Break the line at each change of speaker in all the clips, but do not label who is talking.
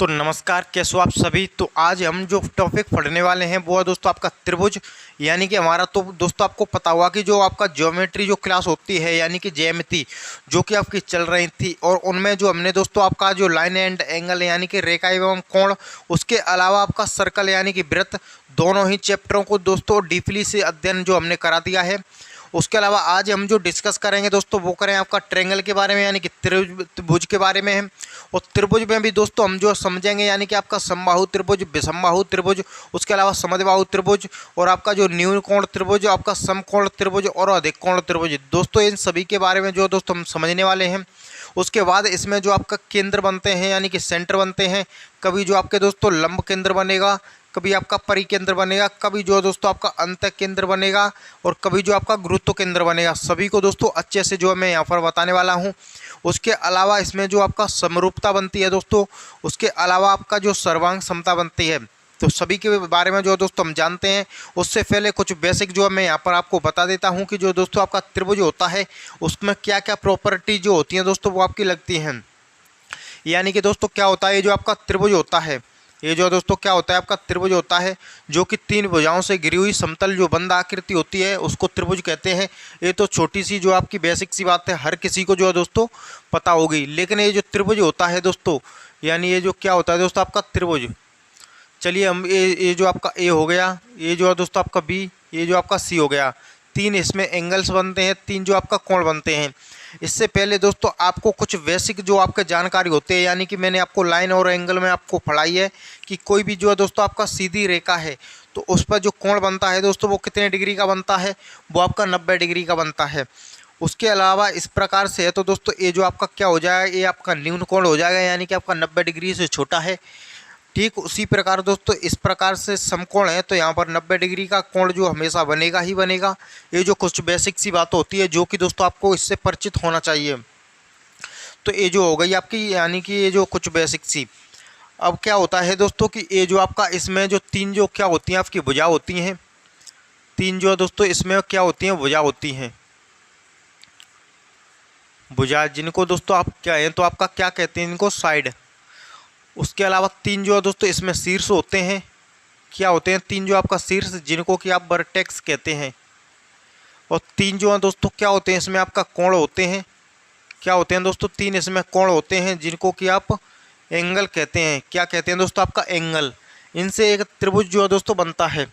तो नमस्कार, कैसे हो आप सभी। तो आज हम जो टॉपिक पढ़ने वाले हैं वो है दोस्तों आपका त्रिभुज। यानी कि हमारा तो दोस्तों आपको पता हुआ कि जो आपका ज्योमेट्री जो क्लास होती है यानी कि ज्यामिति जो कि आपकी चल रही थी, और उनमें जो हमने दोस्तों आपका जो लाइन एंड एंगल यानी कि रेखा एवं कोण, उसके अलावा आपका सर्कल यानी कि वृत्त, दोनों ही चैप्टरों को दोस्तों डीपली से अध्ययन जो हमने करा दिया है। उसके अलावा आज हम जो डिस्कस करेंगे दोस्तों वो करें आपका ट्रायंगल के बारे में यानी कि त्रिभुज के बारे में है। और त्रिभुज में भी दोस्तों हम जो समझेंगे यानी कि आपका समबाहु त्रिभुज, विषमबाहु त्रिभुज, उसके अलावा समद्विबाहु त्रिभुज, और आपका जो न्यून कोण त्रिभुज, आपका समकोण त्रिभुज और अधिक कोण त्रिभुज, दोस्तों इन सभी के बारे में जो दोस्तों हम समझने वाले हैं। उसके बाद इसमें जो आपका केंद्र बनते हैं यानी कि सेंटर बनते हैं, कभी जो आपके दोस्तों लंब केंद्र बनेगा, कभी आपका परिकेंद्र बनेगा, कभी जो दोस्तों आपका अंत केंद्र बनेगा, और कभी जो आपका गुरुत्व केंद्र बनेगा। सभी को दोस्तों अच्छे से जो मैं यहाँ पर बताने वाला हूँ। उसके अलावा इसमें जो आपका समरूपता बनती है दोस्तों, उसके अलावा आपका जो सर्वांग समता बनती है, तो सभी के बारे में जो दोस्तों हम जानते हैं। उससे पहले कुछ बेसिक जो मैं यहाँ पर आपको बता देता हूँ कि जो दोस्तों आपका त्रिभुज होता है उसमें क्या क्या प्रॉपर्टी जो होती हैं दोस्तों वो आपकी लगती हैं। यानी कि दोस्तों क्या होता है, ये जो आपका त्रिभुज होता है, ये जो दोस्तों क्या होता है आपका त्रिभुज होता है जो कि तीन भुजाओं से घिरी हुई समतल जो बंद आकृति होती है उसको त्रिभुज कहते हैं। ये तो छोटी सी जो आपकी बेसिक सी बात है, हर किसी को जो है दोस्तों पता होगी। लेकिन ये जो त्रिभुज होता है दोस्तों, यानी ये जो क्या होता है दोस्तों आपका त्रिभुज, चलिए हम ये जो आपका ए हो गया, ये जो है दोस्तों आपका बी, ये जो आपका सी हो गया, तीन इसमें एंगल्स बनते हैं, तीन जो आपका कोण बनते हैं। इससे पहले दोस्तों आपको कुछ बेसिक जो आपके जानकारी होते हैं, यानी कि मैंने आपको लाइन और एंगल में आपको पढ़ाई है कि कोई भी जो है दोस्तों आपका सीधी रेखा है तो उस पर जो कोण बनता है दोस्तों वो कितने डिग्री का बनता है, वो आपका 90 डिग्री का बनता है। उसके अलावा इस प्रकार से है तो दोस्तों ये जो आपका क्या हो जाएगा, ये आपका न्यून कोण हो जाएगा, यानी कि आपका 90 डिग्री से छोटा है। ठीक उसी प्रकार दोस्तों इस प्रकार से समकोण है तो यहाँ पर 90 डिग्री का कोण जो हमेशा बनेगा ही बनेगा। ये जो कुछ बेसिक सी बात होती है जो कि दोस्तों आपको इससे परिचित होना चाहिए। तो ये जो हो गई आपकी यानी कि ये जो कुछ बेसिक सी। अब क्या होता है दोस्तों कि ये जो आपका इसमें जो तीन जो क्या होती हैं आपकी भुजा होती हैं, तीन जो दोस्तों इसमें क्या होती हैं, भुजा होती हैं, भुजा जिनको दोस्तों आप क्या है तो आपका क्या कहते हैं इनको, साइड। उसके अलावा तीन जो है दोस्तों इसमें शीर्ष होते हैं, क्या होते हैं, तीन जो आपका शीर्ष जिनको कि आप वर्टेक्स कहते हैं। और तीन जो है दोस्तों क्या होते हैं इसमें आपका कोण होते हैं, क्या होते हैं दोस्तों, तीन इसमें कोण होते हैं जिनको कि आप एंगल कहते हैं। क्या कहते हैं दोस्तों, आपका एंगल। इनसे एक त्रिभुज जो है दोस्तों बनता है।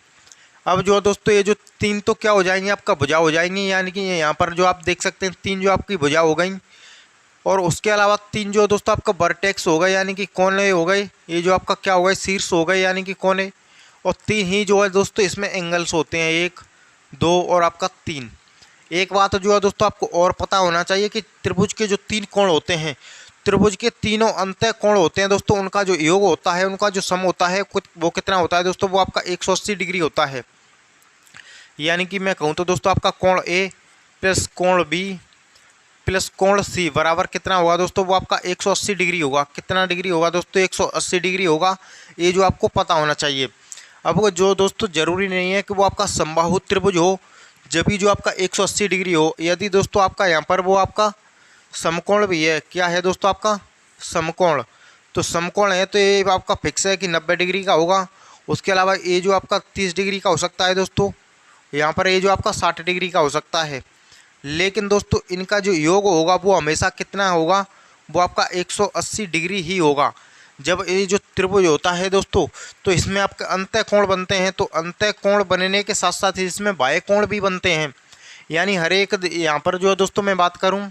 अब जो है दोस्तों ये जो तीन तो क्या हो जाएंगे, आपका भुजा हो जाएंगी, यानी कि यहाँ पर जो आप देख सकते हैं तीन जो आपकी भुजा हो गई। और उसके अलावा तीन जो दोस्तों आपका वर्टेक्स हो गए यानी कि कोने हो गए, ये जो आपका क्या हो गए, शीर्ष हो गए यानी कि कोने। और तीन ही जो है दोस्तों इसमें एंगल्स होते हैं, एक, दो और आपका तीन। एक बात जो है दोस्तों आपको और पता होना चाहिए कि त्रिभुज के जो तीन कोण होते हैं, त्रिभुज के तीनों अंतः कोण होते हैं दोस्तों, उनका जो योग होता है, उनका जो सम होता है वो कितना होता है दोस्तों, वो आपका 180 डिग्री होता है। यानी कि मैं कहूँ तो दोस्तों आपका कोण ए प्लस कोण बी प्लस कोण सी बराबर कितना होगा दोस्तों, वो आपका 180 डिग्री होगा। कितना डिग्री होगा दोस्तों, 180 डिग्री होगा। ये जो आपको पता होना चाहिए। अब वो जो दोस्तों ज़रूरी नहीं है कि वो आपका समबाहु त्रिभुज हो जब भी जो आपका 180 डिग्री हो। यदि दोस्तों आपका यहाँ पर वो आपका समकोण भी है, क्या है दोस्तों आपका समकोण, तो समकोण है तो ये आपका फिक्स है कि 90 डिग्री का होगा। उसके अलावा ये जो आपका 30 डिग्री का हो सकता है दोस्तों, यहाँ पर ये जो आपका 60 डिग्री का हो सकता है। लेकिन दोस्तों इनका जो योग होगा वो हमेशा कितना होगा, वो आपका 180 डिग्री ही होगा। जब ये जो त्रिभुज होता है दोस्तों तो इसमें आपके अंतः कोण बनते हैं, तो अंतः कोण बनने के साथ साथ इसमें बाह्य कोण भी बनते हैं। यानी हर एक यहाँ पर जो है दोस्तों मैं बात करूँ,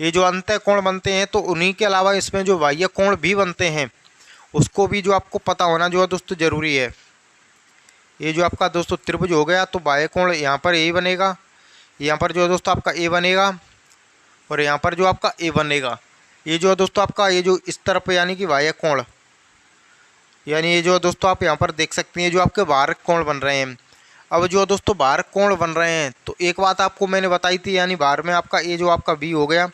ये जो अंतः कोण बनते हैं तो उन्हीं के अलावा इसमें जो बाह्य कोण भी बनते हैं उसको भी जो आपको पता होना जो है दोस्तों ज़रूरी है। ये जो आपका दोस्तों त्रिभुज हो गया तो बाह्य कोण यहाँ पर ए बनेगा, यहाँ पर जो है दोस्तों आपका ए बनेगा, और यहाँ पर जो आपका ए बनेगा। ये जो है दोस्तों आपका ये जो इस तरफ यानी कि बाह्य कोण, यानी ये जो है दोस्तों आप यहाँ पर देख सकते हैं जो आपके बाहर कोण बन रहे हैं। अब जो है दोस्तों बाहर कोण बन रहे हैं तो एक बात आपको मैंने बताई थी, यानी बाहर में आपका ए जो आपका बी हो गया,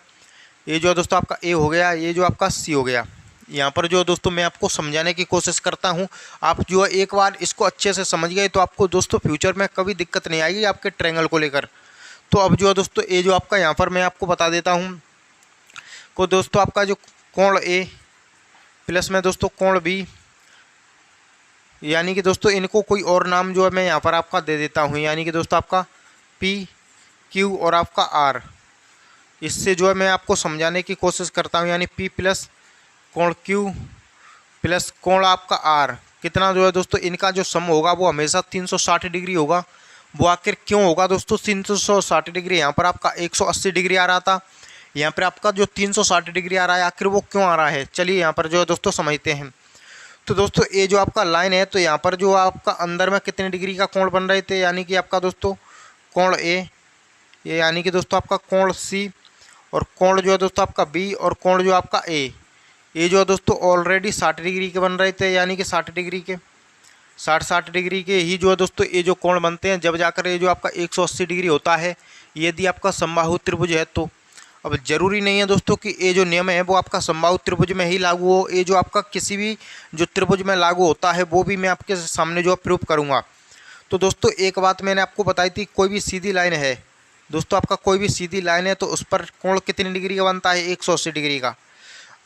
ये जो है दोस्तों आपका ए हो गया, ये जो आपका सी हो गया। यहाँ पर जो दोस्तों मैं आपको समझाने की कोशिश करता हूँ, आप जो है एक बार इसको अच्छे से समझ गए तो आपको दोस्तों फ्यूचर में कभी दिक्कत नहीं आएगी आपके ट्रायंगल को लेकर। तो अब जो है दोस्तों ये जो आपका यहाँ पर मैं आपको बता देता हूँ को दोस्तों आपका जो कोण ए, प्लस में दोस्तों कोण बी, यानी कि दोस्तों इनको कोई और नाम जो है मैं यहाँ पर आपका दे देता हूँ, यानी कि दोस्तों आपका पी क्यू और आपका आर। इससे जो है मैं आपको समझाने की कोशिश करता हूँ, यानी पी प्लस कोण क्यू प्लस कोण आपका आर कितना जो है दोस्तों इनका जो सम होगा वो हमेशा 360 डिग्री होगा। वो आखिर क्यों होगा दोस्तों 360 डिग्री? यहाँ पर आपका 180 डिग्री आ रहा था, यहाँ पर आपका जो 360 डिग्री आ रहा है, आखिर वो क्यों आ रहा है? चलिए यहाँ पर जो है दोस्तों समझते हैं। तो दोस्तों ये जो आपका लाइन है, तो यहाँ पर जो आपका अंदर में कितने डिग्री का कोण बन रहे थे, यानी कि आपका दोस्तों कोण ए, ये यानी कि दोस्तों आपका कोण सी, और कोण जो है दोस्तों आपका बी, और कोण जो आपका ए, ये जो है दोस्तों ऑलरेडी 60 डिग्री के बन रहे थे, यानी कि 60 डिग्री के 60 डिग्री के ही जो है दोस्तों ये जो कोण बनते हैं, जब जाकर ये जो आपका 180 डिग्री होता है यदि आपका समबाहु त्रिभुज है तो। अब जरूरी नहीं है दोस्तों कि ये जो नियम है वो आपका समबाहु त्रिभुज में ही लागू हो, ये जो आपका किसी भी जो त्रिभुज में लागू होता है वो भी मैं आपके सामने जो प्रूफ करूँगा। तो दोस्तों एक बात मैंने आपको बताई थी, कोई भी सीधी लाइन है दोस्तों, आपका कोई भी सीधी लाइन है तो उस पर कोण कितनी डिग्री का बनता है? 180 डिग्री का।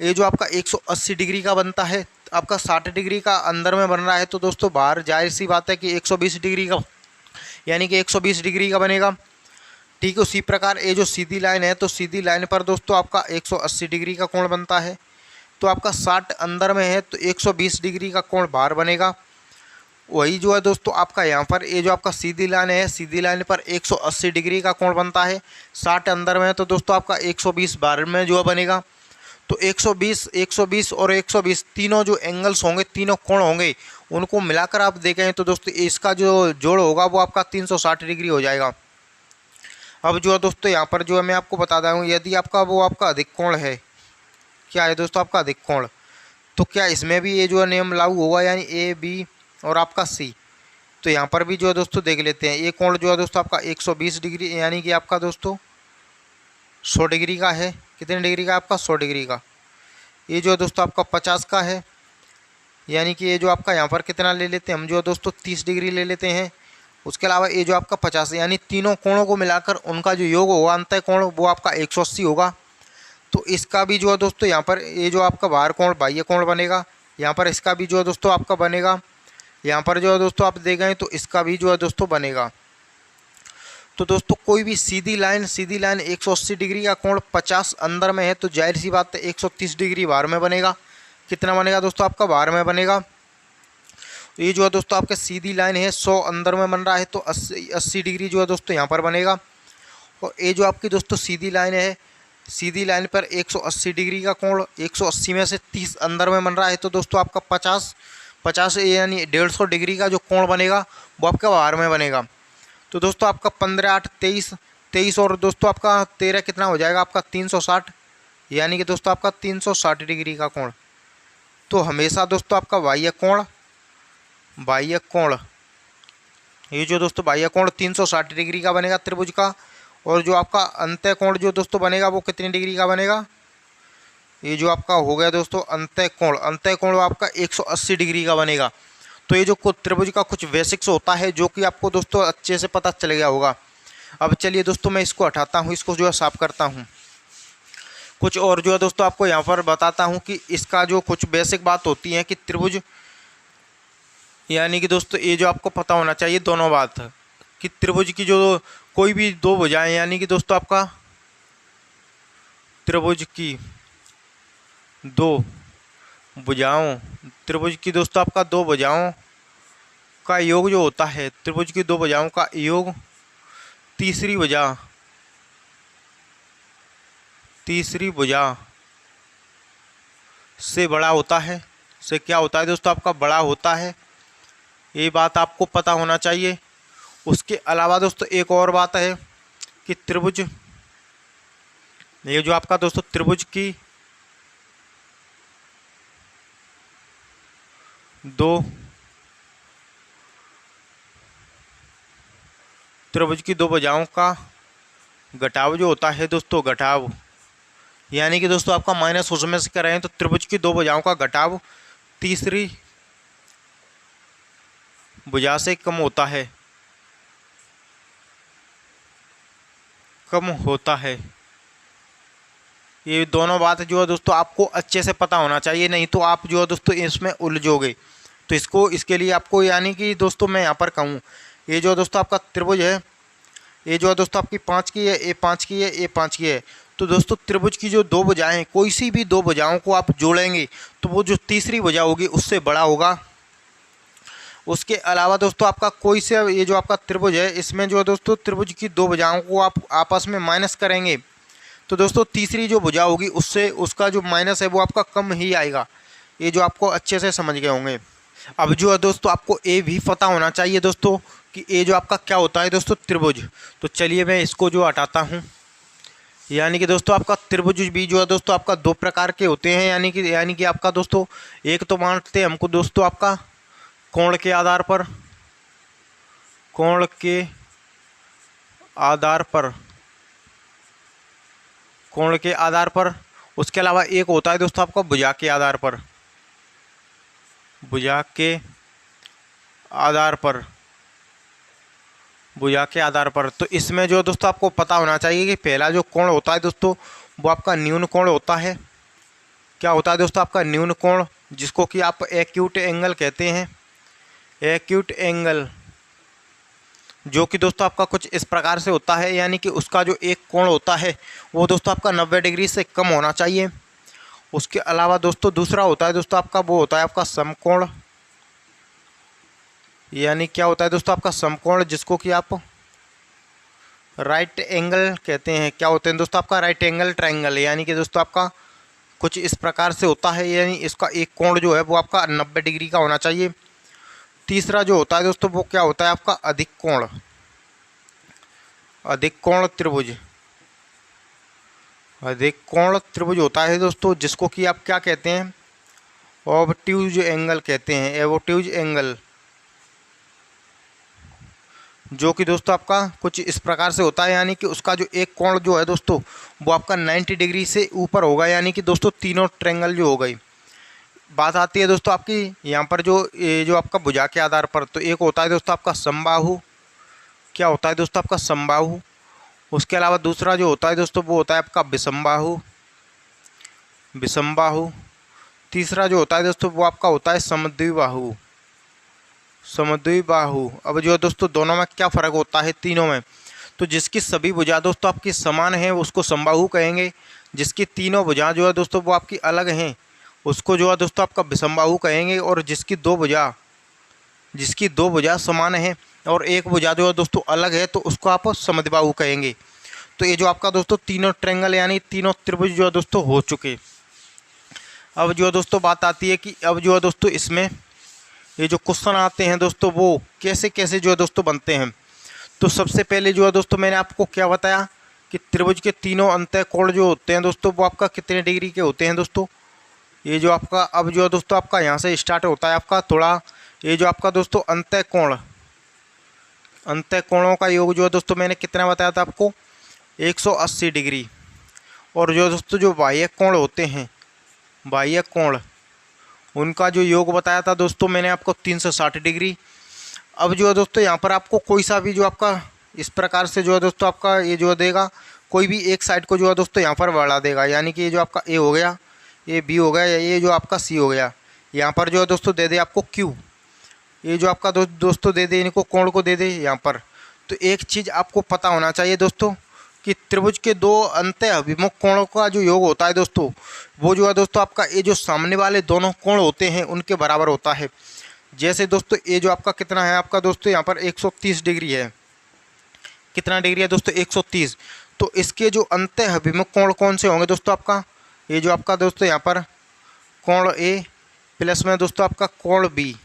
ये जो आपका 180 डिग्री का बनता है, आपका 60 डिग्री का अंदर में बन रहा है, तो दोस्तों बाहर जाहिर सी बात है कि 120 डिग्री का, यानी कि 120 डिग्री का बनेगा। ठीक है, उसी प्रकार ये जो सीधी लाइन है, तो सीधी लाइन पर दोस्तों आपका 180 डिग्री का कोण बनता है, तो आपका 60 अंदर में है तो 120 डिग्री का कोण बाहर बनेगा। वही जो है दोस्तों आपका यहाँ पर ये जो आपका सीधी लाइन है, सीधी लाइन पर 180 डिग्री का कोण बनता है, 60 अंदर में है तो दोस्तों आपका 120 बाहर में जो है बनेगा। तो 120, 120 और 120 तीनों जो एंगल्स होंगे, तीनों कोण होंगे, उनको मिलाकर आप देखें तो दोस्तों इसका जो जोड़ होगा वो आपका 360 डिग्री हो जाएगा। अब जो है दोस्तों यहाँ पर जो है मैं आपको बता रहा हूँ, यदि आपका वो आपका अधिक कोण है, क्या है दोस्तों आपका अधिक कोण, तो क्या इसमें भी ये जो है नियम लागू होगा, यानी ए बी और आपका सी। तो यहाँ पर भी जो है दोस्तों देख लेते हैं, ये कोण जो है दोस्तों आपका 120 डिग्री, यानी कि आपका दोस्तों 100 डिग्री का है। कितने डिग्री का? आपका 100 डिग्री का। ये जो है दोस्तों आपका 50 का है, यानी कि ये जो आपका यहाँ पर कितना ले लेते हैं हम, जो है दोस्तों 30 डिग्री ले लेते हैं। उसके अलावा ये जो आपका 50 है, यानी तीनों कोणों को मिलाकर उनका जो योग होगा अंतः कोण वो आपका 180 होगा। तो इसका भी जो है दोस्तों यहाँ पर ये जो आपका बाहर कोण बाह्य कोण बनेगा, यहाँ पर इसका भी जो है दोस्तों आपका बनेगा, यहाँ पर जो है दोस्तों आप देखें तो इसका भी जो है दोस्तों बनेगा। तो दोस्तों कोई भी सीधी लाइन 180 डिग्री का कोण 50 अंदर में है तो जाहिर सी बात है 130 डिग्री बाहर में बनेगा। कितना बनेगा दोस्तों? आपका बाहर में बनेगा। ये जो है दोस्तों आपका सीधी लाइन है 100 अंदर में बन रहा है तो 80 डिग्री जो है दोस्तों यहाँ पर बनेगा। और ये जो आपकी दोस्तों सीधी लाइन है, सीधी लाइन पर 180 डिग्री का कोण, 180 में से 30 अंदर में बन रहा है तो दोस्तों आपका 50 यानी 150 डिग्री का जो कोण बनेगा वो आपका बाहर में बनेगा। तो दोस्तों आपका 15 8 23 और दोस्तों आपका 13 कितना हो जाएगा? आपका 360, यानी कि दोस्तों आपका 360 डिग्री का कोण। तो हमेशा दोस्तों आपका बाह्य कोण ये जो दोस्तों बाह्य कोण 360 डिग्री का बनेगा त्रिभुज का, और जो आपका अंतः कोण जो दोस्तों बनेगा वो कितनी डिग्री का बनेगा? ये जो आपका हो गया दोस्तों अंतः कोण आपका 180 डिग्री का बनेगा। तो ये जो त्रिभुज का कुछ बेसिक्स होता है जो कि आपको दोस्तों अच्छे से पता चल गया होगा। अब चलिए दोस्तों मैं इसको हटाता हूँ, इसको जो है साफ करता हूँ। कुछ और जो है दोस्तों आपको यहाँ पर बताता हूँ कि इसका जो कुछ बेसिक बात होती है कि त्रिभुज, यानी कि दोस्तों ये जो आपको पता होना चाहिए दोनों बात कि त्रिभुज की जो कोई भी दो भुजाएं, यानी कि दोस्तों आपका त्रिभुज की दो भुजाओं, त्रिभुज की दोस्तों आपका दो भुजाओं का योग जो होता है, त्रिभुज की दो भुजाओं का योग तीसरी भुजा से बड़ा होता है। से क्या होता है दोस्तों? आपका बड़ा होता है। ये बात आपको पता होना चाहिए। उसके अलावा दोस्तों एक और बात है कि त्रिभुज, ये जो आपका दोस्तों त्रिभुज की दो भुजाओं का घटाव जो होता है दोस्तों, घटाव यानी कि दोस्तों आपका माइनस उसमें से करें तो त्रिभुज की दो भुजाओं का घटाव तीसरी भुजा से कम होता है। ये दोनों बात जो है दोस्तों आपको अच्छे से पता होना चाहिए, नहीं तो आप जो है दोस्तों इसमें उलझोगे। तो इसके लिए आपको यानी कि दोस्तों मैं यहाँ पर कहूँ, ये जो दोस्तों आपका त्रिभुज है, ये जो है दोस्तों आपकी 5 की है, ये 5 की है, ये 5 की है। तो दोस्तों त्रिभुज की जो दो भुजाएं हैं, कोई सी भी दो भुजाओं को आप जोड़ेंगे तो वो जो तीसरी भुजा होगी उससे बड़ा होगा। उसके अलावा दोस्तों आपका कोई से ये जो आपका त्रिभुज है, इसमें जो है दोस्तों त्रिभुज की दो भुजाओं को आप आपस में माइनस करेंगे तो दोस्तों तीसरी जो भुजा होगी उससे उसका जो माइनस है वो आपका कम ही आएगा। ये जो आपको अच्छे से समझ गए होंगे। अब जो है दोस्तों आपको ये भी पता होना चाहिए दोस्तों कि ये जो आपका क्या होता है दोस्तों त्रिभुज। तो चलिए मैं इसको जो हटाता हूँ। यानी कि दोस्तों आपका त्रिभुज भी जो है दोस्तों आपका दो प्रकार के होते हैं। यानी कि आपका दोस्तों एक तो मानते हैं हमको दोस्तों आपका कोण के आधार पर, कोण के आधार पर, कोण के आधार पर। उसके अलावा एक होता है दोस्तों आपका भुजा के आधार पर, भुजा के आधार पर, भुजा के आधार पर। तो इसमें जो दोस्तों आपको पता होना चाहिए कि पहला जो कोण होता है दोस्तों वो आपका न्यून कोण होता है। क्या होता है दोस्तों आपका न्यून कोण, जिसको कि आप एक्यूट एंगल कहते हैं। एक्यूट एंगल जो कि दोस्तों आपका कुछ इस प्रकार से होता है, यानी कि उसका जो एक कोण होता है वो दोस्तों आपका 90 डिग्री से कम होना चाहिए। उसके अलावा दोस्तों दूसरा होता है दोस्तों आपका वो होता है आपका समकोण। यानी क्या होता है दोस्तों आपका समकोण, जिसको कि आप राइट एंगल कहते हैं। क्या होते हैं दोस्तों आपका राइट एंगल ट्रायंगल, यानी कि दोस्तों आपका कुछ इस प्रकार से होता है, यानी इसका एक कोण जो है वो आपका 90 डिग्री का होना चाहिए। तीसरा जो होता है दोस्तों वो क्या होता है आपका अधिक कोण, अधिक कोण त्रिभुज। अधिक कोण त्रिभुज होता है दोस्तों जिसको कि आप क्या कहते हैं, ऑब्ट्यूज एंगल कहते हैं। ऑब्ट्यूज एंगल जो कि दोस्तों आपका कुछ इस प्रकार से होता है, यानी कि उसका जो एक कोण जो है दोस्तों वो आपका 90 डिग्री से ऊपर होगा। यानी कि दोस्तों तीनों ट्रायंगल जो हो गई। बात आती है दोस्तों आपकी यहाँ पर ये जो आपका भुजा के आधार पर, तो एक होता है दोस्तों आपका समबाहु। क्या होता है दोस्तों आपका समबाहु। उसके अलावा दूसरा जो होता है दोस्तों वो होता है आपका विषमबाहु, विषमबाहु। तीसरा जो होता है दोस्तों वो आपका होता है समद्विबाहु, समद्विबाहु। अब जो है दोस्तों दोनों में क्या फ़र्क होता है तीनों में, तो जिसकी सभी भुजा दोस्तों आपकी समान है उसको समबाहु कहेंगे। जिसकी तीनों भुजा जो है दोस्तों वो आपकी अलग हैं उसको जो है दोस्तों आपका विषमबाहु कहेंगे। और जिसकी दो भुजा समान है और एक भुजा जो है दोस्तों अलग है तो उसको आप समद्विबाहु कहेंगे। तो ये जो आपका दोस्तों तीनों ट्रायंगल यानी तीनों त्रिभुज जो है दोस्तों हो चुके। अब जो है दोस्तों बात आती है कि अब जो है दोस्तों इसमें ये जो क्वेश्चन आते हैं दोस्तों वो कैसे कैसे जो है दोस्तों बनते हैं। तो सबसे पहले जो है दोस्तों मैंने आपको क्या बताया कि त्रिभुज के तीनों अंतः कोण जो होते हैं दोस्तों वो आपका कितने डिग्री के होते हैं दोस्तों। ये जो आपका अब जो है दोस्तों आपका यहाँ से स्टार्ट होता है आपका थोड़ा, ये जो आपका दोस्तों अंतः कोण, अंतः कोणों का योग जो है दोस्तों मैंने कितना बताया था आपको, 180 डिग्री। और जो दोस्तों जो बाह्य कोण होते हैं, बाह्य कोण, उनका जो योग बताया था दोस्तों मैंने आपको 360 डिग्री। अब जो है दोस्तों यहाँ पर आपको कोई सा भी जो आपका इस प्रकार से जो है दोस्तों आपका ये जो देगा, कोई भी एक साइड को जो है दोस्तों यहाँ पर बढ़ा देगा। यानी कि ये जो आपका ए हो गया, ये बी हो गया, या ये जो आपका सी हो गया। यहाँ पर जो है दोस्तों दे दे आपको क्यू, ये जो आपका दोस्तों दे दे इनको कोण को दे दे यहाँ पर। तो एक चीज़ आपको पता होना चाहिए दोस्तों कि त्रिभुज के दो अंतः अभिमुख कोणों का जो योग होता है दोस्तों वो जो है दोस्तों आपका ये जो सामने वाले दोनों कोण होते हैं उनके बराबर होता है। जैसे दोस्तों ये जो आपका कितना है आपका दोस्तों यहाँ पर 130 डिग्री है। कितना डिग्री है दोस्तों 130। तो इसके जो अंतः अभिमुख कोण कौन से होंगे दोस्तों आपका, ये जो आपका दोस्तों यहाँ पर कोण ए प्लस में दोस्तों आपका कोण बी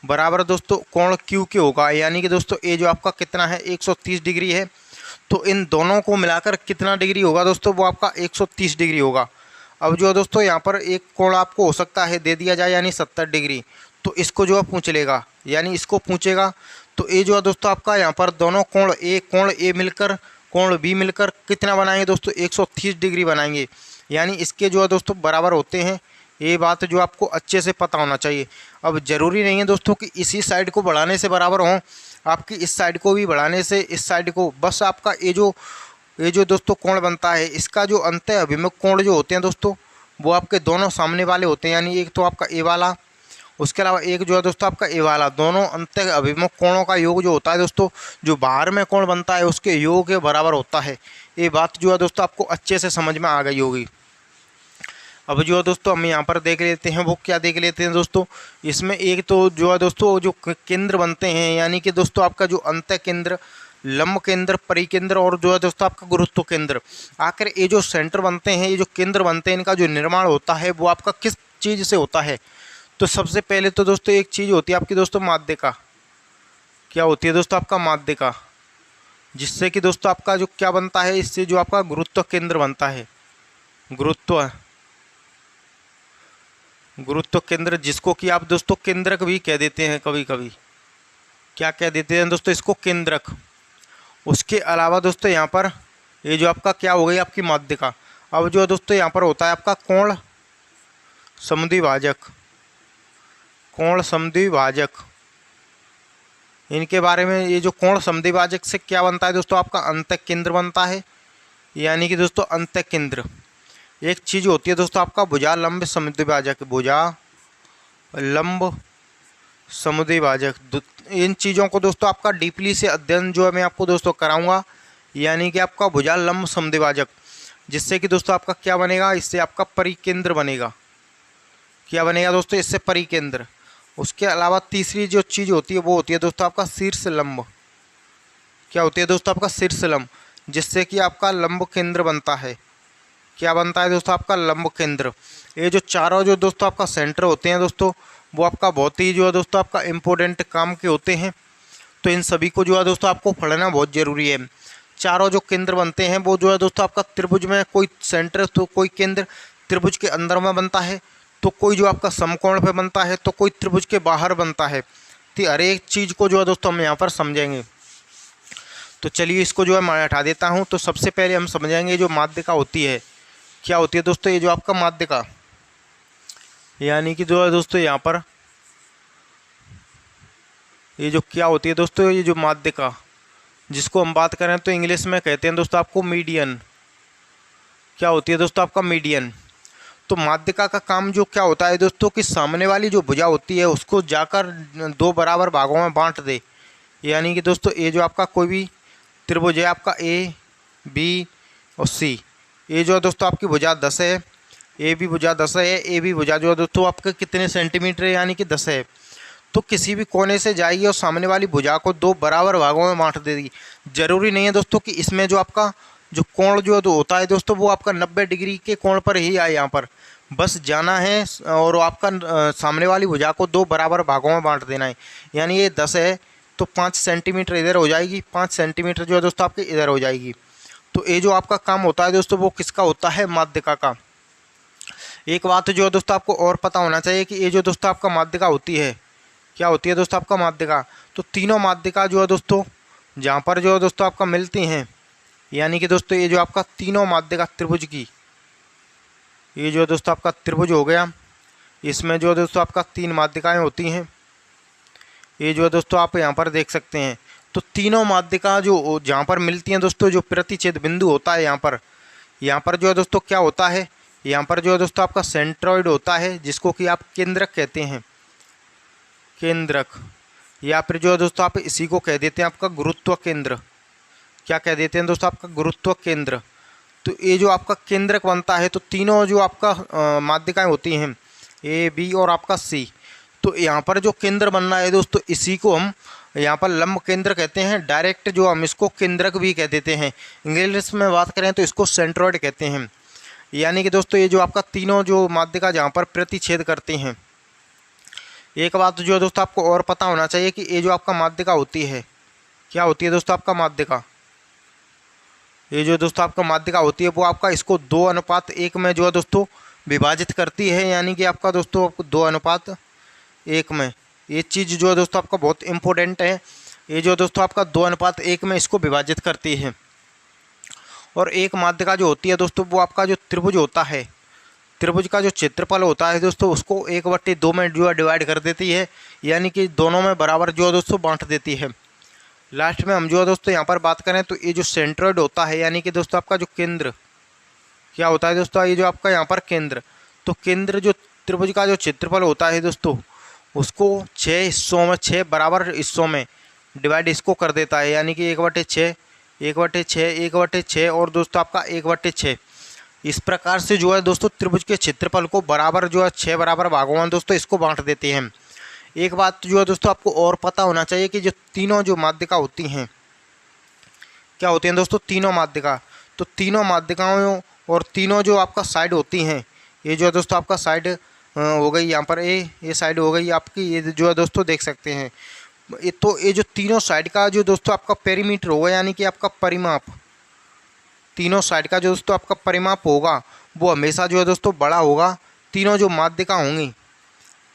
बराबर दोस्तों कोण क्यू के होगा। यानी कि दोस्तों ये जो आपका कितना है 130 डिग्री है। तो इन दोनों को मिलाकर कितना डिग्री होगा दोस्तों, वो आपका 130 डिग्री होगा। अब जो दोस्तों यहाँ पर एक कोण आपको हो सकता है दे दिया जाए यानी 70 डिग्री, तो इसको जो है पूछ लेगा यानी इसको पूछेगा। तो ये जो है दोस्तों आपका यहाँ पर दोनों कोण ए मिलकर कोण बी मिलकर कितना बनाएंगे दोस्तों 130 डिग्री बनाएंगे। यानी इसके जो है दोस्तों बराबर होते हैं। ये बात जो आपको अच्छे से पता होना चाहिए। अब ज़रूरी नहीं है दोस्तों कि इसी साइड को बढ़ाने से बराबर हों, आपकी इस साइड को भी बढ़ाने से इस साइड को, बस आपका ये जो ये जो दोस्तों कोण बनता है, इसका जो अंतः अभिमुख कोण जो होते हैं दोस्तों, वो आपके दोनों सामने वाले होते हैं, यानी एक तो आपका ए वाला, उसके अलावा एक जो है दोस्तों आपका ए वाला, दोनों अंतः अभिमुख कोणों का योग जो होता है दोस्तों, जो बाहर में कोण बनता है उसके योग के बराबर होता है। ये बात जो है दोस्तों आपको अच्छे से समझ में आ गई होगी। अब जो है दोस्तों हम यहाँ पर देख लेते हैं, वो क्या देख लेते हैं दोस्तों, इसमें एक तो जो है दोस्तों जो केंद्र बनते हैं, यानी कि दोस्तों आपका जो अंतः केंद्र, लंब केंद्र, परिकेंद्र और जो है दोस्तों आपका गुरुत्व केंद्र, आखिर ये जो सेंटर बनते हैं, ये जो केंद्र बनते हैं, इनका जो निर्माण होता है वो आपका किस चीज़ से होता है। तो सबसे पहले तो दोस्तों एक चीज़ होती है आपकी दोस्तों माध्यिका। क्या होती है दोस्तों आपका माध्यिका, जिससे कि दोस्तों आपका जो क्या बनता है, इससे जो आपका गुरुत्व केंद्र बनता है, गुरुत्व केंद्र, जिसको कि आप दोस्तों केंद्रक भी कह देते हैं कभी कभी। क्या कह देते हैं दोस्तों, इसको केंद्रक। उसके अलावा दोस्तों यहाँ पर ये जो आपका क्या हो गई आपकी माध्यिका। अब जो दोस्तों यहाँ पर होता है आपका कोण समद्विभाजक, कोण समद्विभाजक। इनके बारे में, ये जो कोण समद्विभाजक से क्या बनता है दोस्तों, आपका अंतः केंद्र बनता है, यानी कि दोस्तों अंतः केंद्र। एक चीज़ होती है दोस्तों आपका भुजा लंब समद्विभाजक, भुजा लंब समद्विभाजक। इन चीज़ों को दोस्तों आपका डीपली से अध्ययन जो है मैं आपको दोस्तों कराऊंगा, यानी कि आपका भुजा लंब समद्विभाजक, जिससे कि दोस्तों आपका क्या बनेगा, इससे आपका परिकेंद्र बनेगा। क्या बनेगा दोस्तों, इससे परिकेंद्र। उसके अलावा तीसरी जो चीज़ होती है वो होती है दोस्तों आपका शीर्ष लंब। क्या होती है दोस्तों आपका शीर्ष लंब, जिससे कि आपका लंब केंद्र बनता है। क्या बनता है दोस्तों आपका लंब केंद्र। ये जो चारों जो दोस्तों आपका सेंटर होते हैं दोस्तों, वो आपका बहुत ही जो है दोस्तों आपका इम्पोर्टेंट काम के होते हैं। तो इन सभी को जो है दोस्तों आपको पढ़ना बहुत ज़रूरी है। चारों जो केंद्र बनते हैं वो जो है दोस्तों आपका त्रिभुज में कोई सेंटर, तो कोई केंद्र त्रिभुज के अंदर में बनता है, तो कोई जो आपका समकोण पे बनता है, तो कोई त्रिभुज के बाहर बनता है। तो हर एक चीज़ को जो है दोस्तों हम यहाँ पर समझेंगे। तो चलिए इसको जो है मैं हटा देता हूँ। तो सबसे पहले हम समझेंगे जो माध्यिका होती है। क्या होती है दोस्तों, ये जो आपका माध्यिका, यानी कि जो है दोस्तों यहाँ पर ये जो क्या होती है दोस्तों, ये जो माध्यिका, जिसको हम बात करें तो इंग्लिश में कहते हैं दोस्तों आपको मीडियन। क्या होती है दोस्तों आपका मीडियन। तो माध्यिका का काम जो क्या होता है दोस्तों, कि सामने वाली जो भुजा होती है उसको जाकर दो बराबर भागों में बांट दे। यानी कि दोस्तों ये जो आपका कोई भी त्रिभुज है आपका ए, बी और सी, ये जो है दोस्तों आपकी भुजा 10 है, ए भी भुजा 10 है, ए भी भुजा जो है दोस्तों आपका कितने सेंटीमीटर है, यानी कि 10 है। तो किसी भी कोने से जाएगी और सामने वाली भुजा को दो बराबर भागों में बांट देगी। जरूरी नहीं है दोस्तों कि इसमें जो आपका जो कोण जो होता है दोस्तों वो आपका 90 डिग्री के कोण पर ही आए। यहाँ पर बस जाना है और आपका सामने वाली भुजा को दो बराबर भागों में बांट देना है। यानी ये 10 है तो 5 सेंटीमीटर इधर हो जाएगी, 5 सेंटीमीटर जो है दोस्तों आपके इधर हो जाएगी। तो ये जो आपका काम होता है दोस्तों वो किसका होता है, माध्यिका का। एक बात जो है दोस्तों आपको और पता होना चाहिए कि ये जो दोस्तों आपका माध्यिका होती है, क्या होती है दोस्तों आपका माध्यिका। तो तीनों माध्यिका जो है दोस्तों जहाँ पर जो है दोस्तों आपका मिलती हैं, यानी कि दोस्तों ये जो आपका तीनों माध्यिका त्रिभुज की, ये जो दोस्तों आपका त्रिभुज हो गया, इसमें जो दोस्तों आपका 3 माध्यिकाएँ होती हैं। ये जो है दोस्तों आप यहाँ पर देख सकते हैं। तो तीनों माध्यिका जो जहाँ पर मिलती हैं दोस्तों, जो प्रतिच्छेद बिंदु होता है यहाँ पर जो है दोस्तों क्या होता है, यहाँ पर जो है दोस्तों आपका सेंट्रॉइड होता है, जिसको कि आप केंद्रक कहते हैं, केंद्रक, या फिर जो है दोस्तों आप इसी को कह देते हैं आपका गुरुत्व केंद्र। क्या कह देते हैं दोस्तों, आपका गुरुत्व केंद्र। तो ये जो आपका केंद्रक बनता है, तो तीनों जो आपका माध्यिकाएँ होती हैं ए, बी और आपका सी, तो यहाँ पर जो केंद्र बनना है दोस्तों, इसी को हम यहाँ पर लंब केंद्र कहते हैं। डायरेक्ट जो हम इसको केंद्रक भी कह देते हैं। इंग्लिश में बात करें तो इसको सेंट्रॉइड कहते हैं। यानी कि दोस्तों ये जो आपका तीनों जो माध्यिका जहाँ पर प्रतिच्छेद करते हैं। एक बात जो है दोस्तों आपको और पता होना चाहिए कि ये जो आपका माध्यिका होती है, क्या होती है दोस्तों आपका माध्यिका, ये जो दोस्तों आपका माध्यिका होती है वो आपका इसको 2:1 में जो है दोस्तों विभाजित करती है। यानी कि आपका दोस्तों 2:1 में, ये चीज़ जो है दोस्तों आपका बहुत इंपॉर्टेंट है। ये जो दोस्तों आपका 2:1 में इसको विभाजित करती है। और एक माध्यिका जो होती है दोस्तों वो आपका जो त्रिभुज होता है, त्रिभुज का जो क्षेत्रफल होता है दोस्तों उसको 1/2 में जो है डिवाइड कर देती है। यानी कि दोनों में बराबर जो है दोस्तों बांट देती है। लास्ट में हम जो है दोस्तों यहाँ पर बात करें तो ये जो सेंट्रोइड होता है, यानी कि दोस्तों आपका जो केंद्र क्या होता है दोस्तों, ये जो आपका यहाँ पर केंद्र, तो केंद्र जो त्रिभुज का जो क्षेत्रफल होता है दोस्तों, उसको 6 हिस्सों में, 6 बराबर हिस्सों में डिवाइड इसको कर देता है, यानी कि 1/6, 1/6, 1/6 और दोस्तों आपका 1/6। इस प्रकार से जो है दोस्तों त्रिभुज के क्षेत्रफल को बराबर जो है 6 बराबर भागों में दोस्तों इसको बांट देते हैं। एक बात जो है दोस्तों आपको और पता होना चाहिए कि जो तीनों जो माध्यिका होती हैं, क्या होती हैं दोस्तों, तीनों माध्यिका, तो तीनों माध्यिकाओं और तीनों जो आपका साइड होती हैं, ये जो है दोस्तों आपका साइड हो गई यहाँ पर ये साइड हो गई आपकी, ये जो है दोस्तों देख सकते हैं। तो ये जो तीनों साइड का जो दोस्तों आपका पेरीमीटर होगा, यानी कि आपका परिमाप, तीनों साइड का जो दोस्तों आपका परिमाप होगा वो हमेशा जो है दोस्तों बड़ा होगा तीनों जो माध्यिका होंगी।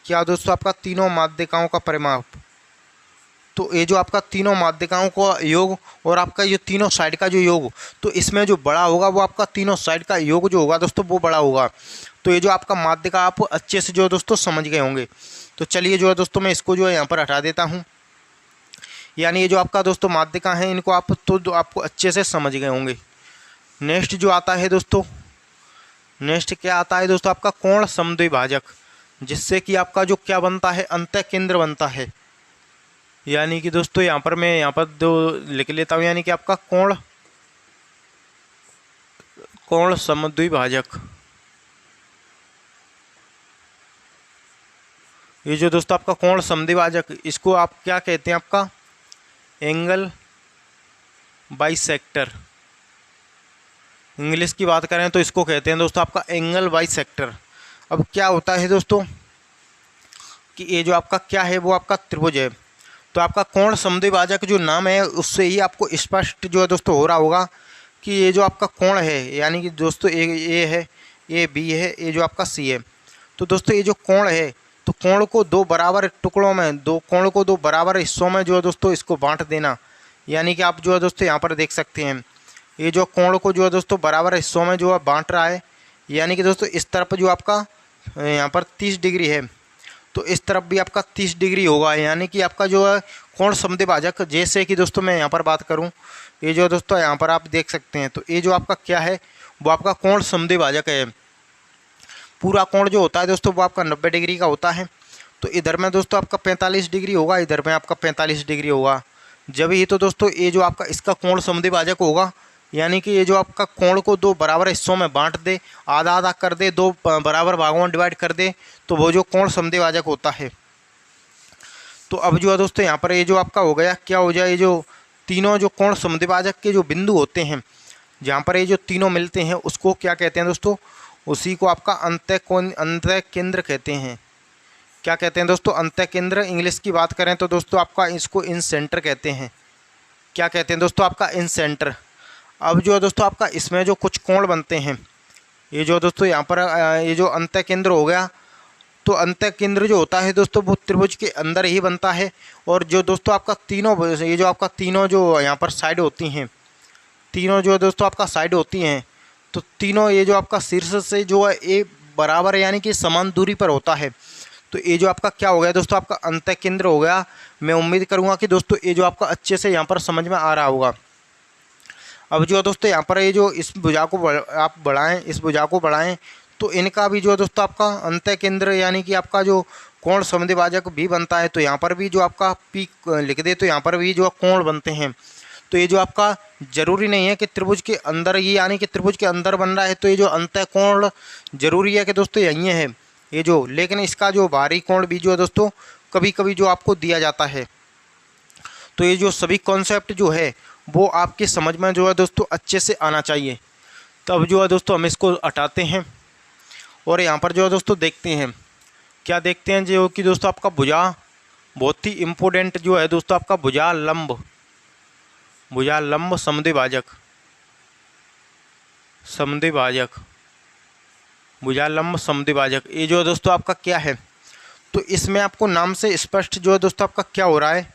क्या दोस्तों आपका तीनों माध्यिकाओं का परिमाप, तो ये जो आपका तीनों माध्यिकाओं का योग और आपका ये तीनों साइड का जो योग, तो इसमें जो बड़ा होगा वो आपका तीनों साइड का योग जो होगा दोस्तों वो बड़ा होगा। तो ये जो आपका माध्यिका आप अच्छे से जो है दोस्तों समझ गए होंगे। तो चलिए जो है दोस्तों मैं इसको जो है यहाँ पर हटा देता हूँ, यानी ये जो आपका दोस्तों माध्यिका हैं इनको आप तो आपको अच्छे से समझ गए होंगे। नेक्स्ट जो आता है दोस्तों, नेक्स्ट क्या आता है दोस्तों, आपका कोण समद्विभाजक, जिससे कि आपका जो क्या बनता है, अंतः केंद्र बनता है। यानी कि दोस्तों यहाँ पर मैं यहाँ पर दो लिख लेता हूँ, यानी कि आपका कोण समद्विभाजक, ये जो दोस्तों आपका कोण समद्विभाजक, इसको आप क्या कहते हैं, आपका एंगल बाइसेक्टर। इंग्लिश की बात करें तो इसको कहते हैं दोस्तों आपका एंगल बाइसेक्टर। अब क्या होता है दोस्तों कि ये जो आपका क्या है वो आपका त्रिभुज है, तो आपका कोण समद्विभाजक जो नाम है उससे ही आपको स्पष्ट जो है दोस्तों हो रहा होगा कि ये जो आपका कोण है, यानी कि दोस्तों ए है, ये बी है, ये जो आपका सी है। तो दोस्तों ये जो कोण है, तो कोण को दो बराबर टुकड़ों में, कोण को दो बराबर हिस्सों में जो है दोस्तों इसको बांट देना। यानी कि आप जो है दोस्तों यहाँ पर देख सकते हैं, ये जो कोण को जो है दोस्तों बराबर हिस्सों में जो है बांट रहा है, यानी कि दोस्तों इस तरफ जो आपका यहाँ पर 30 डिग्री है, तो इस तरफ भी आपका 30 डिग्री होगा। यानी कि आपका जो है कोण समद्विभाजक, जैसे कि दोस्तों मैं यहाँ पर बात करूँ, ये जो दोस्तों यहाँ पर आप देख सकते हैं, तो ये जो आपका क्या है वो आपका कोण समद्विभाजक है। पूरा कोण जो होता है दोस्तों वो आपका 90 डिग्री का होता है। तो इधर में दोस्तों आपका 45 डिग्री होगा, इधर में आपका 45 डिग्री होगा। जब ही तो दोस्तों ये जो आपका इसका कोण समद्विभाजक होगा, यानी कि ये जो आपका कोण को दो बराबर हिस्सों में बांट दे, आधा आधा कर दे, दो बराबर भागों में डिवाइड कर दे, तो वो जो कोण समद्विभाजक होता है। तो अब जो है दोस्तों यहाँ पर ये जो आपका हो गया, क्या हो जाए, ये जो तीनों जो कोण समद्विभाजक के जो बिंदु होते हैं, जहाँ पर ये जो तीनों मिलते हैं उसको क्या कहते हैं दोस्तों, उसी को आपका अंतः केंद्र कहते हैं। क्या कहते हैं दोस्तों, अंतः केंद्र। इंग्लिश की बात करें तो दोस्तों आपका इसको इन सेंटर कहते हैं। क्या कहते हैं दोस्तों, आपका इन सेंटर। अब जो है दोस्तों आपका इसमें जो कुछ कोण बनते हैं, ये जो दोस्तों यहाँ पर ये जो अंतः केंद्र हो गया, तो अंतः केंद्र जो होता है दोस्तों वो त्रिभुज के अंदर ही बनता है। और जो दोस्तों आपका तीनों, ये जो आपका तीनों जो यहाँ पर साइड होती हैं, तीनों जो दोस्तों आपका साइड होती हैं, तो तीनों ये जो आपका शीर्ष से जो है ये बराबर यानी कि समान दूरी पर होता है। तो ये जो आपका क्या हो गया दोस्तों, आपका अंतः केंद्र हो गया। मैं उम्मीद करूँगा कि दोस्तों ये जो आपका अच्छे से यहाँ पर समझ में आ रहा होगा। अब जो है दोस्तों यहाँ पर ये जो इस भुजा को आप बढ़ाएं, इस भुजा को बढ़ाएं, तो इनका भी जो है दोस्तों आपका अंतः केंद्र यानी कि आपका जो कोण समद्विभाजक भी बनता है। तो यहाँ पर भी जो आपका पी लिख दे, तो यहाँ पर भी जो कोण बनते हैं। तो ये जो आपका जरूरी नहीं है कि त्रिभुज के अंदर ही, यानी कि त्रिभुज के अंदर बन रहा है तो ये जो अंतः कोण जरूरी है कि दोस्तों यही है ये जो, लेकिन इसका जो बाहरी कोण भी जो है दोस्तों कभी कभी जो आपको दिया जाता है। तो ये जो सभी कॉन्सेप्ट जो है वो आपके समझ में जो है दोस्तों अच्छे से आना चाहिए। तो अब जो है दोस्तों हम इसको हटाते हैं और यहाँ पर जो है दोस्तों देखते हैं, क्या देखते हैं जो कि दोस्तों आपका भुजा, बहुत ही इम्पोर्टेंट जो है दोस्तों आपका भुजा लंब समद्विभाजक, भुजा लंब समद्विभाजक। ये जो है दोस्तों आपका क्या है, तो इसमें आपको नाम से स्पष्ट जो है दोस्तों आपका क्या हो रहा है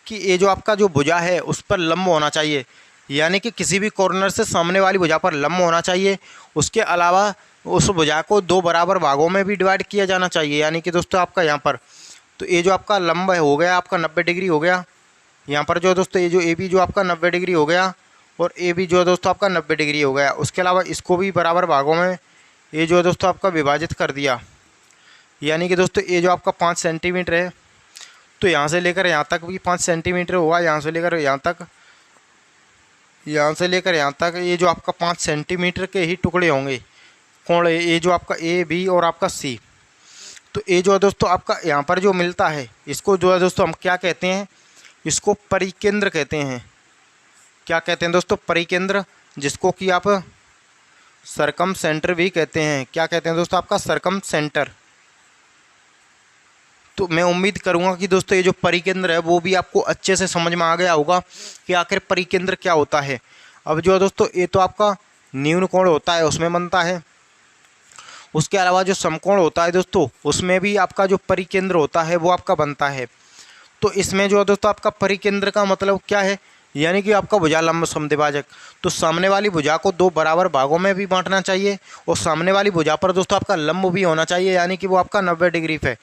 कि ये जो आपका जो भुजा है उस पर लंब होना चाहिए, यानी कि किसी भी कॉर्नर से सामने वाली भुजा पर लंब होना चाहिए। उसके अलावा उस भुजा को दो बराबर भागों में भी डिवाइड किया जाना चाहिए, यानी कि दोस्तों आपका यहाँ पर, तो ये जो आपका लंब हो गया आपका 90 डिग्री हो गया, यहाँ पर जो है दोस्तों ये जो ए बी जो आपका 90 डिग्री हो गया और ए बी जो है दोस्तों आपका 90 डिग्री हो गया। उसके अलावा इसको भी बराबर भागों में ये जो है दोस्तों आपका विभाजित कर दिया। यानी कि दोस्तों ये जो आपका 5 सेंटीमीटर है, तो यहाँ से लेकर यहाँ तक भी 5 सेंटीमीटर होगा। यहाँ से लेकर यहाँ तक, यहाँ से लेकर यहाँ तक ये जो आपका 5 सेंटीमीटर के ही टुकड़े होंगे कोण, ये जो आपका ए बी और आपका सी। तो ये जो है दोस्तों आपका यहाँ पर जो मिलता है, इसको जो है दोस्तों हम क्या कहते हैं, इसको परिकेंद्र कहते हैं। क्या कहते हैं दोस्तों? परिकेंद्र, जिसको कि आप सरकम सेंटर भी कहते हैं। क्या कहते हैं दोस्तों? आपका सरकम सेंटर। तो मैं उम्मीद करूंगा कि दोस्तों ये जो परिकेंद्र है वो भी आपको अच्छे से समझ में आ गया होगा कि आखिर परिकेंद्र क्या होता है। अब जो है दोस्तों ये तो आपका न्यून कोण होता है उसमें बनता है। उसके अलावा जो समकोण होता है दोस्तों, उसमें भी आपका जो परिकेंद्र होता है वो आपका बनता है। तो इसमें जो है दोस्तों आपका परिकेंद्र का मतलब क्या है, यानी कि आपका भुजा लंब समद्विभाजक। तो सामने वाली भुजा को 2 बराबर भागों में भी बांटना चाहिए और सामने वाली भुजा पर दोस्तों आपका लंब भी होना चाहिए, यानी कि वो आपका 90 डिग्री पे।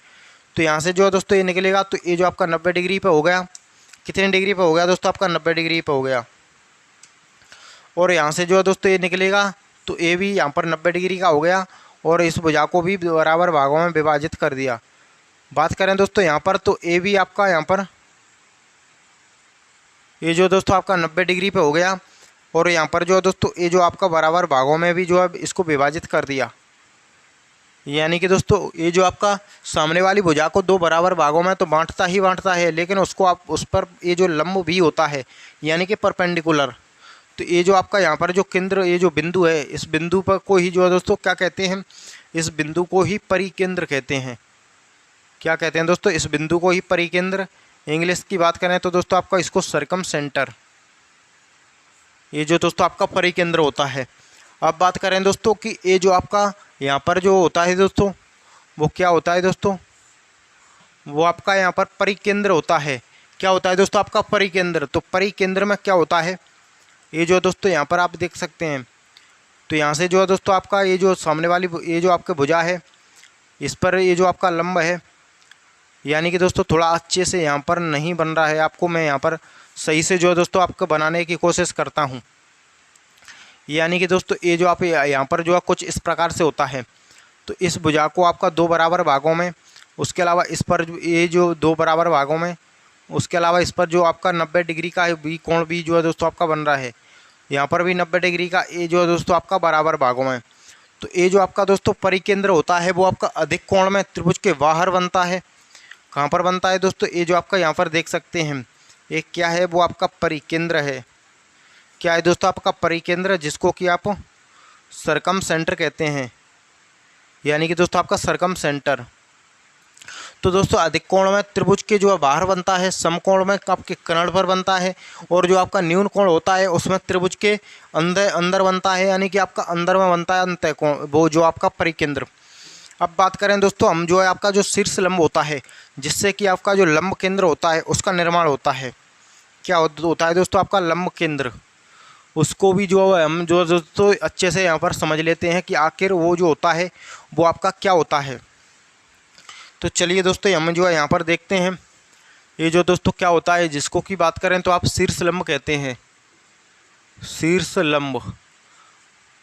तो यहाँ से जो है दोस्तों ये निकलेगा, तो ये जो आपका 90 डिग्री पे हो गया, कितने डिग्री पे हो गया दोस्तों? आपका 90 डिग्री पे हो गया। और यहाँ से जो है दोस्तों ये निकलेगा, तो ये भी यहाँ पर 90 डिग्री का हो गया और इस भुजा को भी बराबर भागों में विभाजित कर दिया। बात करें दोस्तों यहाँ पर, तो ए भी आपका यहाँ पर ये जो दोस्तों आपका 90 डिग्री पे हो गया और यहाँ पर जो है दोस्तों ये जो आपका बराबर भागों में भी जो है इसको विभाजित कर दिया। यानी कि दोस्तों ये जो आपका सामने वाली भुजा को 2 बराबर भागों में तो बांटता ही बांटता है, लेकिन उसको आप उस पर ये जो लंब भी होता है, यानी कि परपेंडिकुलर। तो ये जो आपका यहाँ पर जो केंद्र, ये जो बिंदु है, इस बिंदु पर को ही जो है दोस्तों क्या कहते हैं, इस बिंदु को ही परिकेंद्र कहते हैं। क्या कहते हैं दोस्तों? इस बिंदु को ही परिकेंद्र। इंग्लिश की बात करें तो दोस्तों आपका इसको सरकम सेंटर, ये जो दोस्तों आपका परिकेंद्र होता है। अब बात करें दोस्तों कि ये जो आपका यहाँ पर जो होता है दोस्तों, वो क्या होता है दोस्तों? वो आपका यहाँ पर परिकेंद्र होता है। क्या होता है दोस्तों? आपका परिकेंद्र। तो परिकेंद्र में क्या होता है, ये जो दोस्तों यहाँ पर आप देख सकते हैं, तो यहाँ से जो है दोस्तों आपका ये जो सामने वाली ये जो आपके भुजा है, इस पर ये जो आपका लंब है, यानी कि दोस्तों थोड़ा अच्छे से यहाँ पर नहीं बन रहा है, आपको मैं यहाँ पर सही से जो है दोस्तों आपको बनाने की कोशिश करता हूँ। यानी कि दोस्तों ये जो आप यहाँ पर जो है कुछ इस प्रकार से होता है। तो इस भुजा को आपका 2 बराबर भागों में, उसके अलावा इस पर ये जो 2 बराबर भागों में, उसके अलावा इस पर जो आपका 90 डिग्री का भी कोण भी जो है दोस्तों आपका बन रहा है, यहाँ पर भी 90 डिग्री का ये जो है दोस्तों आपका बराबर भागों में। तो ये जो आपका दोस्तों परिकेंद्र होता है वो आपका अधिक कोण में त्रिभुज के बाहर बनता है। कहाँ पर बनता है दोस्तों? ये जो आपका यहाँ पर देख सकते हैं, एक क्या है, वो आपका परिकेंद्र है। क्या है दोस्तों? आपका परिकेंद्र, जिसको कि आप सरकम सेंटर कहते हैं, यानी कि दोस्तों आपका सरकम सेंटर। तो दोस्तों अधिक कोण में त्रिभुज के जो है बाहर बनता है, समकोण में आपके कर्ण पर बनता है, और जो आपका न्यून कोण होता है उसमें त्रिभुज के अंदर बनता है, यानी कि आपका अंदर में बनता है अंतः कोण, वो जो आपका परिकेंद्र। अब बात करें दोस्तों हम, जो है आपका जो शीर्ष लंब होता है, जिससे कि आपका जो लंब केंद्र होता है उसका निर्माण होता है। क्या होता है दोस्तों? आपका लंब केंद्र। उसको भी जो है हम जो दोस्तों अच्छे से यहाँ पर समझ लेते हैं कि आखिर वो जो होता है वो आपका क्या होता है। तो चलिए दोस्तों हम जो है यहाँ पर देखते हैं, ये जो दोस्तों क्या होता है, जिसको की बात करें तो आप शीर्ष लंब कहते हैं, शीर्ष लंब।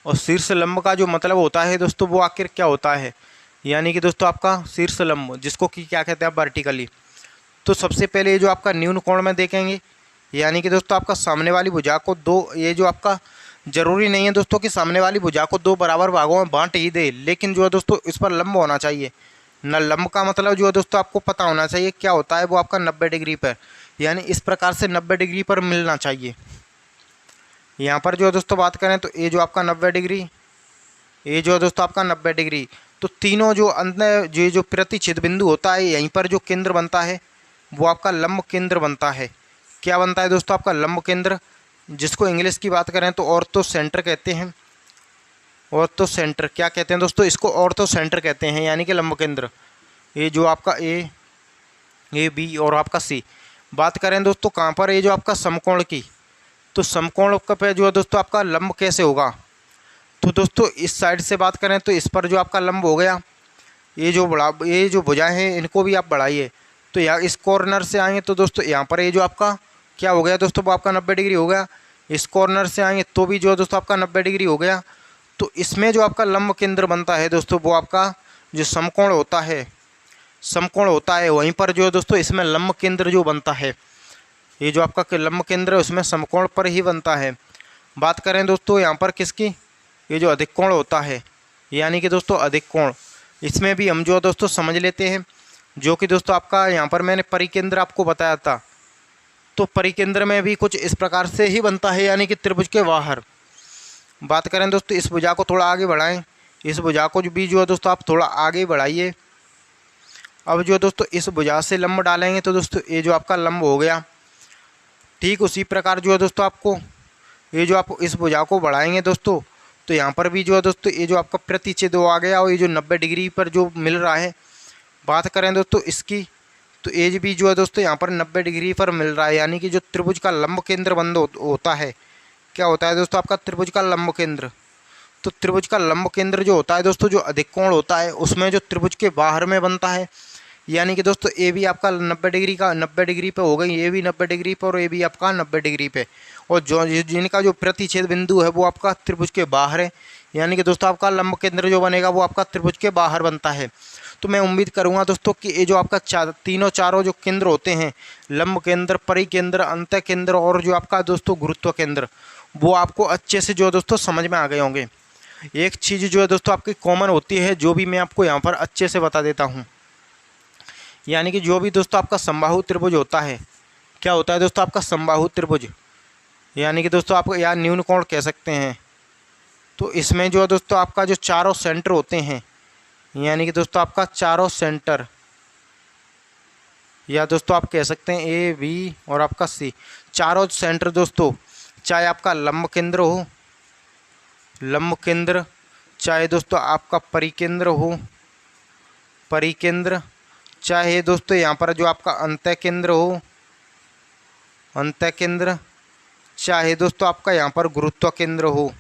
और शीर्ष लंब का जो मतलब होता है दोस्तों वो आखिर क्या होता है, यानी कि दोस्तों आपका शीर्ष लंब, जिसको कि क्या कहते हैं वर्टिकली। तो सबसे पहले ये जो आपका न्यून कोण में देखेंगे, यानी कि दोस्तों आपका सामने वाली भुजा को 2, ये जो आपका ज़रूरी नहीं है दोस्तों कि सामने वाली भुजा को 2 बराबर भागों में बांट ही दे, लेकिन जो है दोस्तों इस पर लंब होना चाहिए। न लंब का मतलब जो है दोस्तों आपको पता होना चाहिए क्या होता है, वो आपका 90 डिग्री पर, यानी इस प्रकार से 90 डिग्री पर मिलना चाहिए। यहाँ पर जो है दोस्तों बात करें तो ये जो आपका 90 डिग्री, ये जो है दोस्तों आपका 90 डिग्री, तो तीनों जो अंदर जो प्रतिच्छेद बिंदु होता है, यहीं पर जो केंद्र बनता है वो आपका लंब केंद्र बनता है। क्या बनता है दोस्तों? आपका लंब केंद्र, जिसको इंग्लिश की बात करें तो ऑर्थो सेंटर कहते हैं। ऑर्थो सेंटर क्या कहते हैं दोस्तों? इसको ऑर्थो सेंटर कहते हैं, यानी कि लंब केंद्र। ये जो आपका ए बी और आपका सी। बात करें दोस्तों कहाँ पर, ये जो आपका समकोण की, तो समकोण पे जो है दोस्तों आपका लंब कैसे होगा? तो दोस्तों इस साइड से बात करें तो इस पर जो आपका लंब हो गया, ये जो भुजाएं हैं इनको भी आप बढ़ाइए, तो यहाँ इस कॉर्नर से आएंगे तो दोस्तों यहाँ पर ये जो आपका क्या हो गया दोस्तों, वो आपका 90 डिग्री हो गया। इस कॉर्नर से आएंगे तो भी जो है दोस्तों आपका 90 डिग्री हो गया। तो इसमें जो आपका लंब केंद्र बनता है दोस्तों, वो आपका जो समकोण होता है वहीं पर जो है दोस्तों इसमें लंब केंद्र जो बनता है, ये जो आपका लंब केंद्र है उसमें समकोण पर ही बनता है। बात करें दोस्तों यहाँ पर किसकी, ये जो अधिक कोण होता है, यानी कि दोस्तों अधिक कोण, इसमें भी हम जो दोस्तों समझ लेते हैं, जो कि दोस्तों आपका यहाँ पर मैंने परिकेंद्र आपको बताया था। तो परिकेंद्र में भी कुछ इस प्रकार से ही बनता है, यानी कि त्रिभुज के बाहर। बात करें दोस्तों, इस भुजा को थोड़ा आगे बढ़ाएं, इस भुजा को भी जो है दोस्तों आप थोड़ा आगे बढ़ाइए। अब जो दोस्तों इस भुजा से लंब डालेंगे तो दोस्तों ये जो आपका लंब हो गया। ठीक उसी प्रकार जो है दोस्तों आपको ये जो आप इस भुजा को बढ़ाएंगे दोस्तों, तो यहाँ पर भी जो है दोस्तों ये जो आपका प्रतिच्छेद आ गया और ये जो 90 डिग्री पर जो मिल रहा है। बात करें दोस्तों इसकी, तो एज भी जो है दोस्तों यहाँ पर 90 डिग्री पर मिल रहा है, यानी कि जो त्रिभुज का लंब केंद्र बंद होता है, क्या होता है दोस्तों आपका त्रिभुज का लंब केंद्र। तो त्रिभुज का लंब केंद्र जो होता है दोस्तों, जो अधिक कोण होता है उसमें जो त्रिभुज के बाहर में बनता है, यानी कि दोस्तों ए भी आपका 90 डिग्री पे हो गई, ये भी 90 डिग्री पे और ये भी आपका 90 डिग्री पे, और जो जिनका जो प्रतिच्छेद बिंदु है वो आपका त्रिभुज के बाहर है, यानी कि दोस्तों आपका लंब केंद्र जो बनेगा वो आपका त्रिभुज के बाहर बनता है। तो मैं उम्मीद करूंगा दोस्तों कि ये जो आपका चारों जो केंद्र होते हैं, लंब केंद्र, परिकेंद्र, अंतः केंद्र और जो आपका दोस्तों गुरुत्व केंद्र, वो आपको अच्छे से जो दोस्तों समझ में आ गए होंगे। एक चीज़ जो है दोस्तों आपकी कॉमन होती है, जो भी मैं आपको यहाँ पर अच्छे से बता देता हूँ, यानी कि जो भी दोस्तों आपका समबाहु त्रिभुज होता है, क्या होता है दोस्तों आपका समबाहु त्रिभुज, यानी कि दोस्तों आप या न्यून कोण कह सकते हैं। तो इसमें जो है दोस्तों आपका जो चारों सेंटर होते हैं, यानी कि दोस्तों आपका चारों सेंटर, या दोस्तों आप कह सकते हैं ए बी और आपका सी, चारों सेंटर दोस्तों, चाहे आपका लंब केंद्र हो, लंब केंद्र, चाहे दोस्तों आपका परिकेंद्र हो, परिकेंद्र, चाहे दोस्तों यहाँ पर जो आपका अंतः केंद्र हो, अंतः केंद्र, चाहे दोस्तों आपका यहाँ पर गुरुत्व केंद्र हो,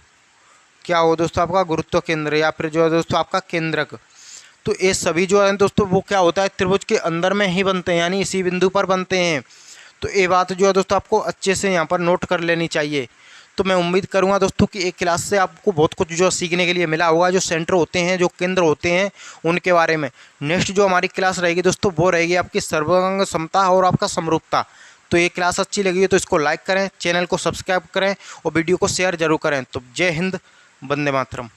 क्या हो दोस्तों आपका गुरुत्व केंद्र, या फिर जो है दोस्तों आपका केंद्रक। तो ये सभी जो है दोस्तों वो क्या होता है, त्रिभुज के अंदर में ही बनते हैं, यानी इसी बिंदु पर बनते हैं। तो ये बात जो है दोस्तों आपको अच्छे से यहाँ पर नोट कर लेनी चाहिए। तो मैं उम्मीद करूंगा दोस्तों कि एक क्लास से आपको बहुत कुछ जो सीखने के लिए मिला होगा, जो सेंटर होते हैं, जो केंद्र होते हैं, उनके बारे में। नेक्स्ट जो हमारी क्लास रहेगी दोस्तों, वो रहेगी आपकी सर्वांग समता और आपका समरूपता। तो ये क्लास अच्छी लगी है तो इसको लाइक करें, चैनल को सब्सक्राइब करें और वीडियो को शेयर जरूर करें। तो जय हिंद, वंदे मातरम।